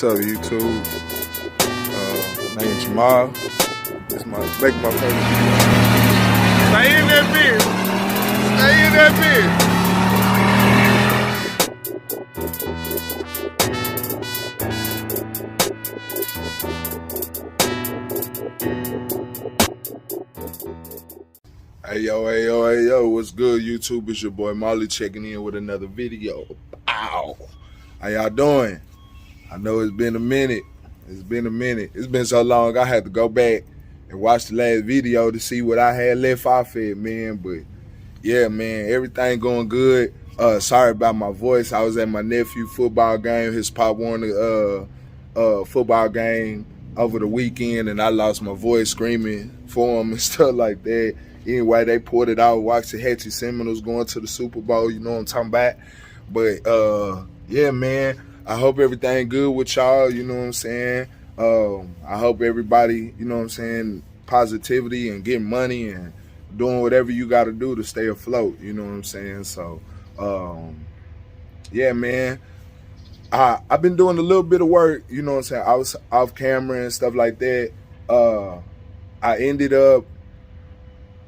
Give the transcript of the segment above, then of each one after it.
What's up, YouTube? My name's Jamal. This is my first video. Stay in that bitch. Stay in that bitch. Hey yo, what's good, YouTube? It's your boy Molly checking in with another video. Ow. How y'all doing? I know it's been a minute. It's been so long, I had to go back and watch the last video to see what I had left off it, man. But yeah, man, everything going good. Sorry about my voice. I was at my nephew football game, his Pop Warner football game over the weekend, and I lost my voice screaming for him and stuff like that. Anyway, they pulled it out. Waxahachie Seminoles going to the Super Bowl. You know what I'm talking about? But yeah, man, I hope everything good with y'all. You know what I'm saying? I hope everybody, you know what I'm saying, positivity and getting money and doing whatever you got to do to stay afloat. You know what I'm saying? So, yeah, man, I've been doing a little bit of work. You know what I'm saying? I was off camera and stuff like that. I ended up,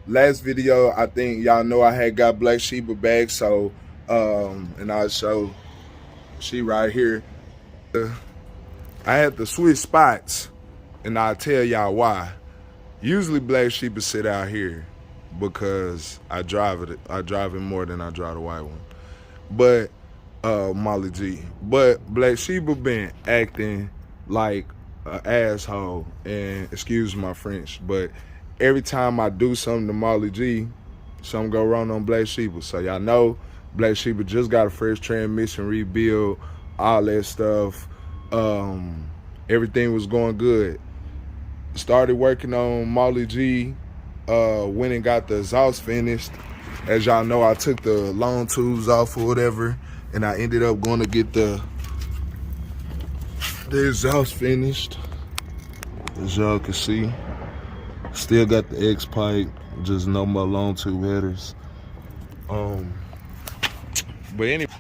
last video, I think y'all know I had got Black Sheba back, so and I'll show she right here. I had to switch spots, and I'll tell y'all why. Usually Black Sheba sit out here because I drive it more than I drive the white one. But Molly G. But Black Sheba been acting like an asshole, and excuse my French, but every time I do something to Molly G, something go wrong on Black Sheba. So y'all know Black Sheba just got a fresh transmission rebuild, all that stuff. Everything was going good. Started working on Molly G, went and got the exhaust finished. As y'all know, I took the long tubes off or whatever, and I ended up going to get the exhaust finished. As y'all can see, still got the X pipe, just no more long tube headers. But anyway,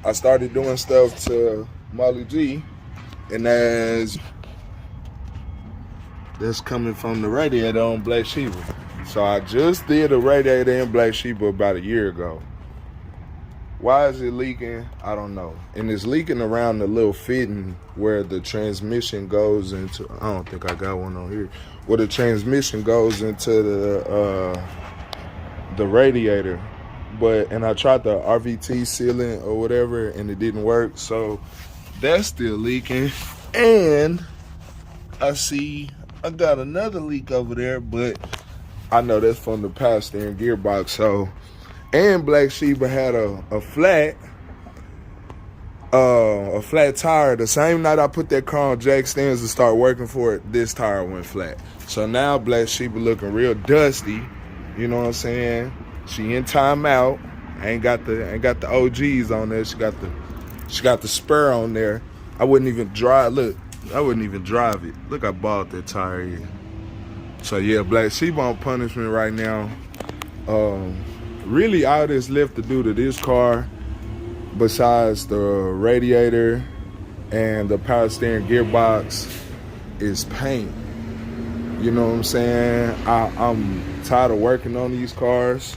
I started doing stuff to Molly G, and that's coming from the radiator on Black Sheba. So I just did a radiator in Black Sheba about a year ago. Why is it leaking? I don't know. And it's leaking around the little fitting where the transmission goes into, I don't think I got one on here, where the transmission goes into the radiator. And I tried the RVT sealant or whatever, and it didn't work. So that's still leaking. And I see I got another leak over there, but I know that's from the power steering gearbox. So, and Black Sheba had a flat tire. The same night I put that car on jack stands to start working for it, this tire went flat. So now Black Sheba looking real dusty. You know what I'm saying? She in timeout. Ain't got the OGs on there. She got the spur on there. I wouldn't even drive. Look, I wouldn't even drive it. Look, I bought that tire here. So yeah, Black Sheba on punishment right now. Really, all that's left to do to this car, besides the radiator and the power steering gearbox, is paint. You know what I'm saying? I'm tired of working on these cars.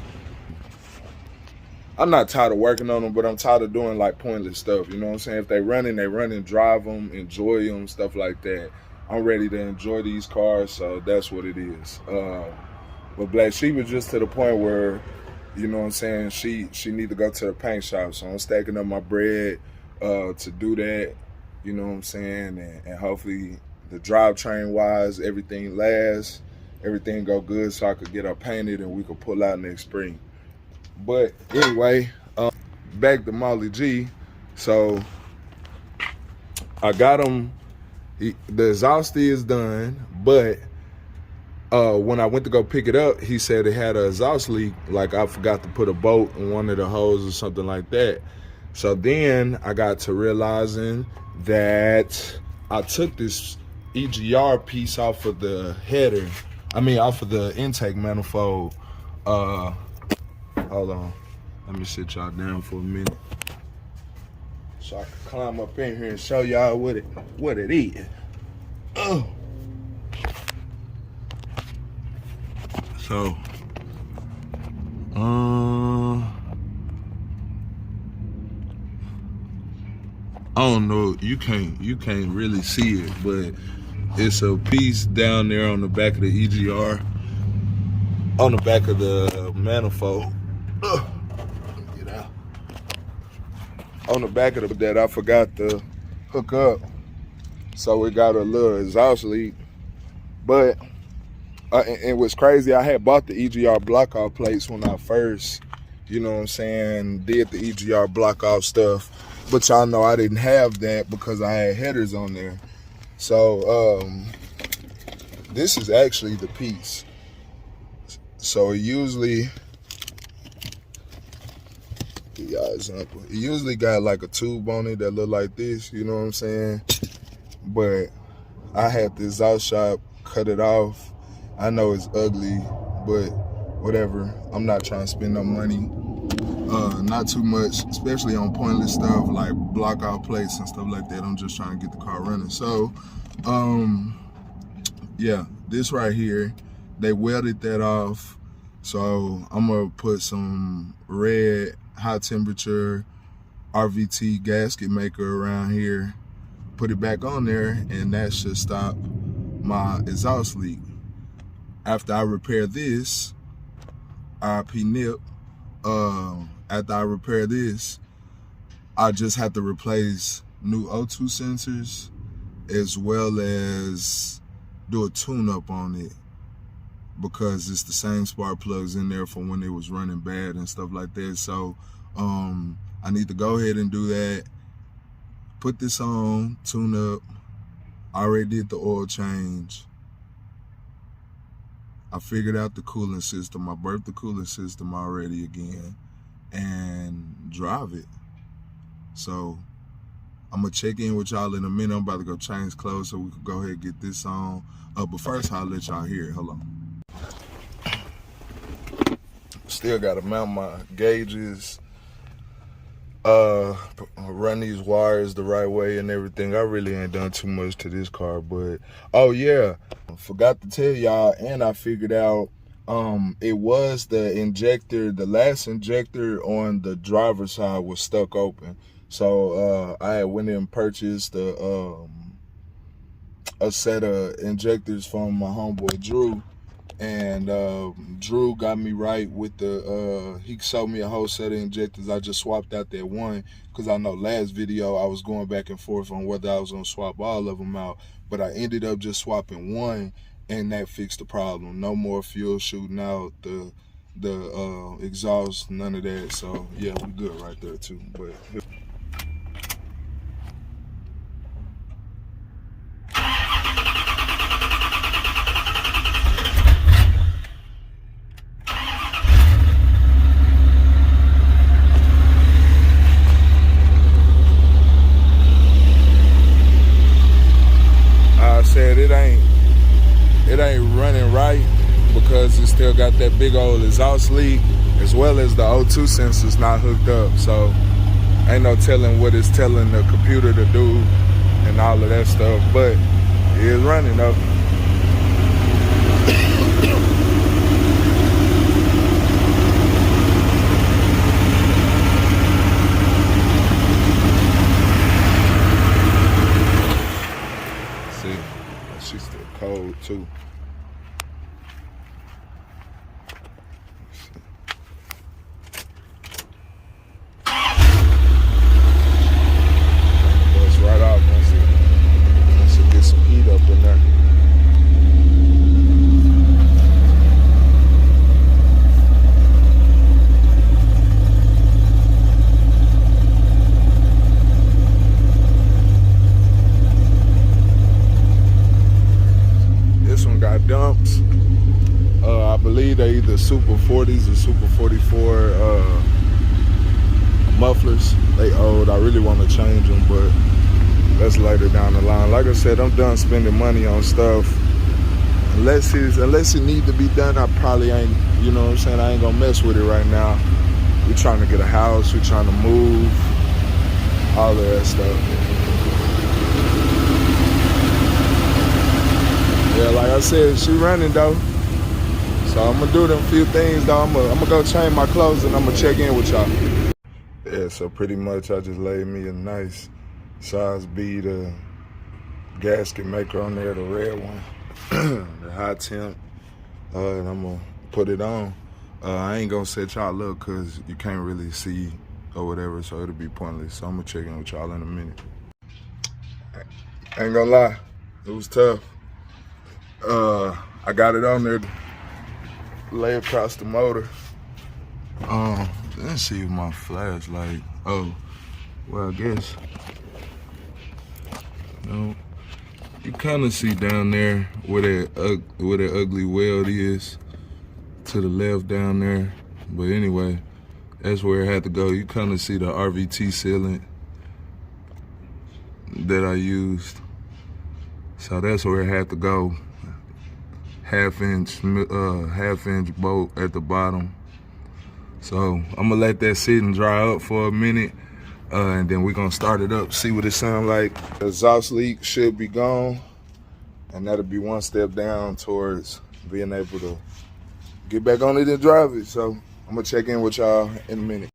I'm not tired of working on them, but I'm tired of doing like pointless stuff. You know what I'm saying? If they running, drive them, enjoy them, stuff like that. I'm ready to enjoy these cars, so that's what it is. But Black Sheba just to the point where, you know what I'm saying, she need to go to the paint shop. So I'm stacking up my bread to do that. You know what I'm saying? And hopefully the drivetrain wise, everything lasts, everything go good, so I could get her painted and we could pull out next spring. But anyway, back to Molly G. So I got him, the exhaust is done, but when I went to go pick it up, he said it had an exhaust leak, like I forgot to put a bolt in one of the hoses or something like that. So then I got to realizing that I took this EGR piece off of the header, off of the intake manifold. Hold on, let me sit y'all down for a minute. so I can climb up in here and show y'all what it is. Oh. So, I don't know. You can't really see it, but it's a piece down there on the back of the EGR, on the back of the manifold. Get out. On the back of that, I forgot to hook up, so it got a little exhaust leak. But and what's crazy, I had bought the EGR block off plates when I first, you know what I'm saying, did the EGR block off stuff. But y'all know I didn't have that because I had headers on there. So this is actually the piece. So it usually, it usually got like a tube on it that look like this, you know what I'm saying? But I had the exhaust shop cut it off. I know it's ugly, but whatever. I'm not trying to spend no money. Not too much, especially on pointless stuff like block out plates and stuff like that. I'm just trying to get the car running. So, yeah, this right here, they welded that off. So I'm gonna put some red high temperature RVT gasket maker around here, put it back on there, and that should stop my exhaust leak. After I repair this, RIP Nip, after I repair this, I just have to replace new O2 sensors as well as do a tune-up on it, because it's the same spark plugs in there from when it was running bad and stuff like that. So I need to go ahead and do that, put this on, tune up. I already did the oil change. I figured out the cooling system. I burped the cooling system already again and drive it. So I'm gonna check in with y'all in a minute. I'm about to go change clothes so we can go ahead and get this on. But first I'll let y'all hear it. Hold on. Still gotta mount my gauges, run these wires the right way and everything. I really ain't done too much to this car, but oh yeah, forgot to tell y'all, and I figured out it was the injector, the last injector on the driver's side was stuck open. So I had went and purchased a set of injectors from my homeboy Drew, and Drew got me right with the he sold me a whole set of injectors. I just swapped out that one because I know last video I was going back and forth on whether I was gonna swap all of them out, but I ended up just swapping one, and that fixed the problem. No more fuel shooting out the exhaust, none of that. So yeah, we good right there too. But said it ain't running right because it still got that big old exhaust leak, as well as the O2 sensors not hooked up. So ain't no telling what it's telling the computer to do and all of that stuff, but it is running though. She's still cold too. Bust right off once it gets some heat up in there. Got dumps. I believe they're either Super 40s or Super 44 mufflers. They old. I really want to change them, but that's later down the line. Like I said, I'm done spending money on stuff. Unless it need to be done, I probably ain't, you know what I'm saying, I ain't gonna mess with it right now. We're trying to get a house, we're trying to move. all of that stuff. Yeah, like I said, she running though. So I'm gonna do them few things though. I'm gonna go change my clothes and I'm gonna check in with y'all. Yeah, so pretty much I just laid me a nice size B gasket maker on there, the red one, the high temp, and I'm gonna put it on. I ain't gonna set y'all up cause you can't really see or whatever, so it'll be pointless. So I'm gonna check in with y'all in a minute. Ain't gonna lie, it was tough. I got it on there, lay across the motor. Let's see if my flashlight. Oh, well, I guess. No, you kind of see down there where that ugly weld is to the left down there. But anyway, that's where it had to go. You kind of see the RVT sealant that I used. So that's where it had to go. Half inch bolt at the bottom. So I'm gonna let that sit and dry up for a minute, and then we're gonna start it up, see what it sounds like. The exhaust leak should be gone, and that'll be one step down towards being able to get back on it and drive it. So I'm gonna check in with y'all in a minute.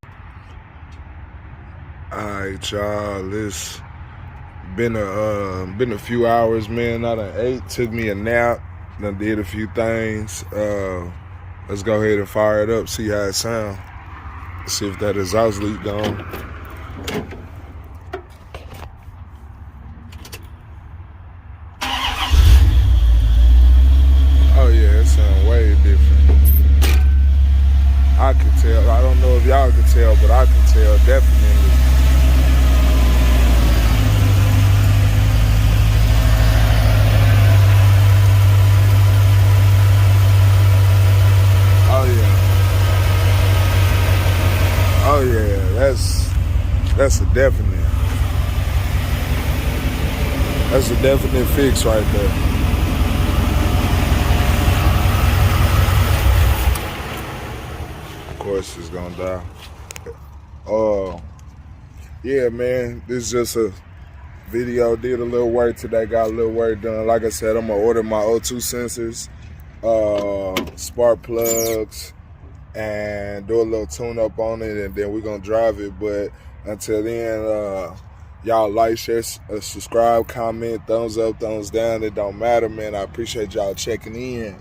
All right, y'all, it's been a few hours, man. I done ate, took me a nap, done did a few things. Let's go ahead and fire it up, see how it sounds. See if that exhaust leak gone. Oh yeah, it sounds way different. I can tell. I don't know if y'all can tell, but I can tell definitely. Oh yeah, that's a definite fix right there. Of course it's gonna die. Yeah, man, this is just a video. Did a little work today, got a little work done. Like I said, I'm gonna order my O2 sensors, spark plugs, and do a little tune up on it, and then we're gonna drive it. But until then, y'all like, share, subscribe, comment, thumbs up, thumbs down. It don't matter, man. I appreciate y'all checking in.